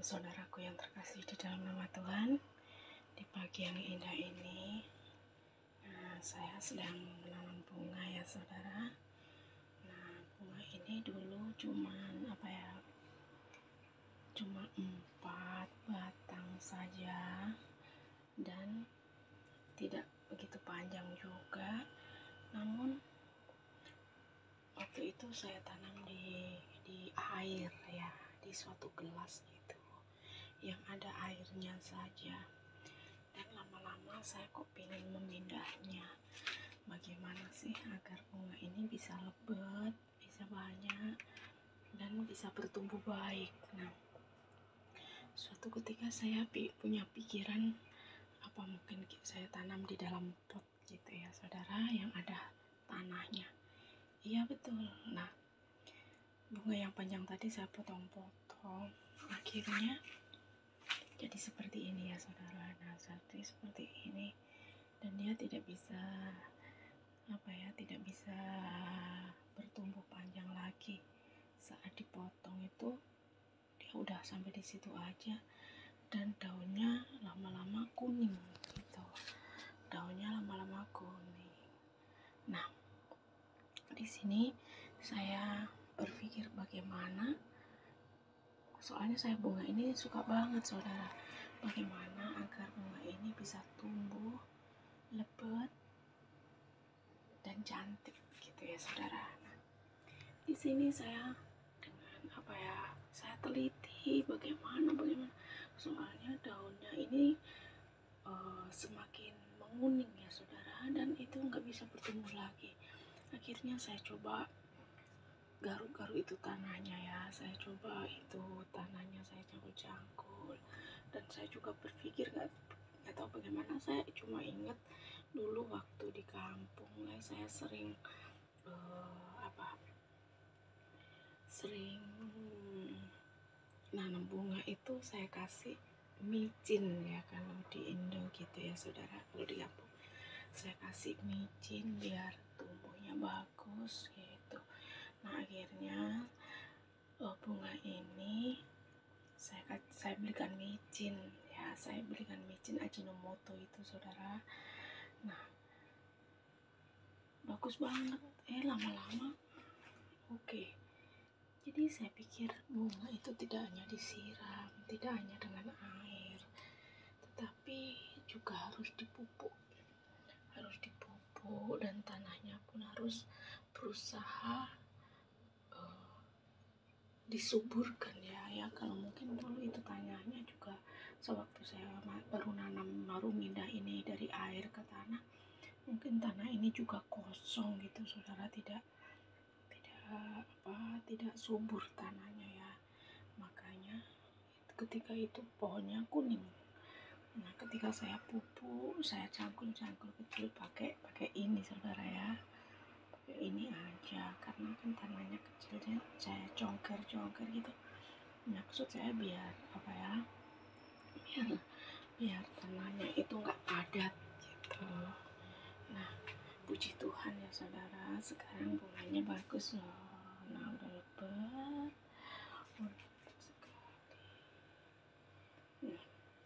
saudaraku yang terkasih di dalam nama Tuhan. Di pagi yang indah ini, saya sedang menanam bunga ya saudara. Nah, bunga ini dulu cuma 4 batang saja dan tidak begitu panjang juga. Namun waktu itu saya tanam di air ya, di suatu gelas gitu yang ada airnya saja, dan lama-lama saya kok pengen memindahnya. Bagaimana sih agar bunga ini bisa lebat, bisa banyak, dan bisa bertumbuh baik. Nah, suatu ketika saya punya pikiran, apa mungkin saya tanam di dalam pot gitu ya saudara, yang ada tanahnya. Iya betul. Nah, bunga yang panjang tadi saya potong-potong, akhirnya jadi seperti ini ya saudara. Nah, seperti ini, dan dia tidak bisa bertumbuh panjang lagi. Saat dipotong itu dia udah sampai di situ aja, dan daunnya lama-lama kuning gitu. Nah, di sini saya berpikir bagaimana, soalnya saya bunga ini suka banget saudara, bagaimana agar bunga ini bisa tumbuh lebat dan cantik gitu ya saudara. Nah, di sini saya dengan saya teliti bagaimana, soalnya daunnya ini semakin menguning ya saudara, dan itu nggak bisa bertumbuh lagi. Akhirnya saya coba garuk-garuk itu tanahnya ya, saya cangkul-cangkul, dan saya juga berpikir nggak tahu bagaimana. Saya cuma ingat dulu waktu di kampung saya sering nanam bunga itu saya kasih micin ya, kalau di Indo gitu ya saudara. Kalau di kampung saya kasih micin biar tumbuhnya bagus gitu. Nah, akhirnya bunga ini saya belikan micin ya, Ajinomoto itu saudara. Nah, bagus banget. Lama-lama oke. Jadi saya pikir bunga itu tidak hanya disiram, tidak hanya dengan air, tetapi juga harus dipupuk, dan tanahnya pun harus berusaha disuburkan ya. Kalau mungkin dulu itu tanahnya juga, sewaktu saya baru mindah ini dari air ke tanah, mungkin tanah ini juga kosong gitu saudara, tidak subur tanahnya ya. Makanya ketika itu pohonnya kuning. Nah, ketika saya pupuk, saya cangkul kecil pakai ini saudara ya, pakai ini aja, karena kan tanahnya kecilnya saya congker gitu. Maksud saya biar biar tanahnya itu nggak padat gitu. Nah, puji Tuhan ya saudara, sekarang bunganya bagus loh. Nah,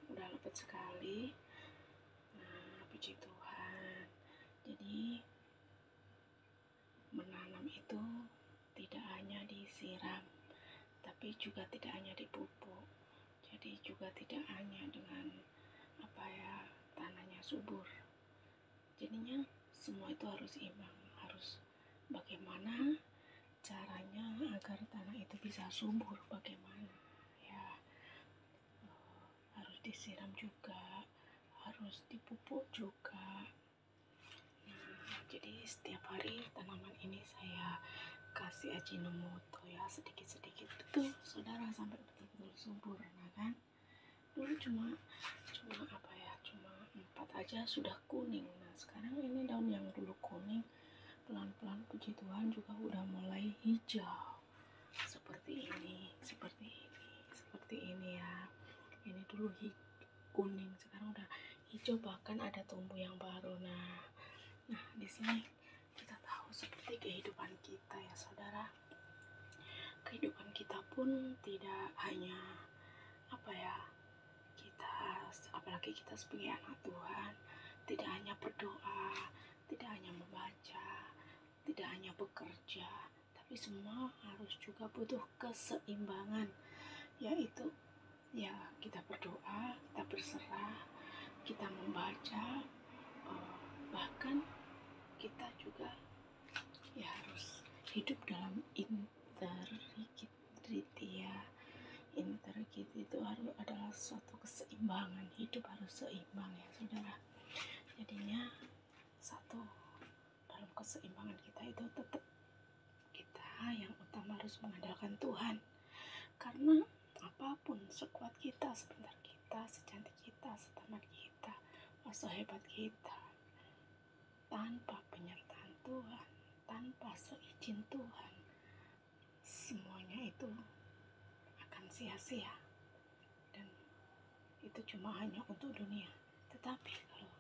udah lebat sekali. Nah, puji Tuhan. Jadi menanam itu tidak hanya disiram, tapi juga tidak hanya dipupuk. Jadi juga tidak hanya dengan tanahnya subur. Jadinya semua itu harus imbang. Harus bagaimana caranya agar tanah itu bisa subur, bagaimana ya, harus disiram juga, harus dipupuk juga. Nah, jadi setiap hari tanaman ini saya kasih Ajinomoto ya, sedikit-sedikit betul saudara, sampai betul-betul subur. Nah kan, dulu cuma 4 aja sudah kuning. Nah, sekarang ini daun yang dulu kuning pelan-pelan puji Tuhan juga udah mulai hijau seperti ini ya. Ini dulu kuning, sekarang udah hijau, bahkan ada tumbuh yang baru. Nah, di sini kita tahu seperti kehidupan kita ya saudara. Kehidupan kita pun tidak hanya supaya kita, apalagi kita sebagai anak Tuhan, tidak hanya berdoa, tidak hanya membaca, tidak hanya bekerja, tapi semua harus juga butuh keseimbangan, yaitu ya kita berdoa, kita berserah, kita membaca, bahkan kita juga ya harus hidup dalam integriti ya. Integriti itu harus adalah suatu keseimbangan, hidup harus seimbang ya saudara. Jadinya satu, dalam keseimbangan kita itu tetap kita yang utama harus mengandalkan Tuhan, karena apapun sekuat kita, sepintar kita, secantik kita, setampan kita, sehebat kita, tanpa penyertaan Tuhan, tanpa seizin Tuhan, semuanya itu akan sia-sia, dan itu cuma hanya untuk dunia. Tetapi kalau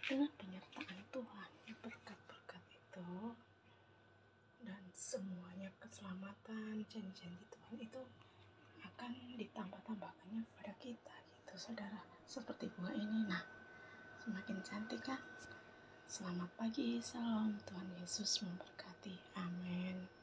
dengan penyertaan Tuhan, berkat-berkat itu dan semuanya keselamatan, janji-janji Tuhan itu akan ditambah-tambahkannya kepada kita gitu saudara. Seperti bunga ini, nah semakin cantik kan. Selamat pagi, salam, Tuhan Yesus memberkati, amin.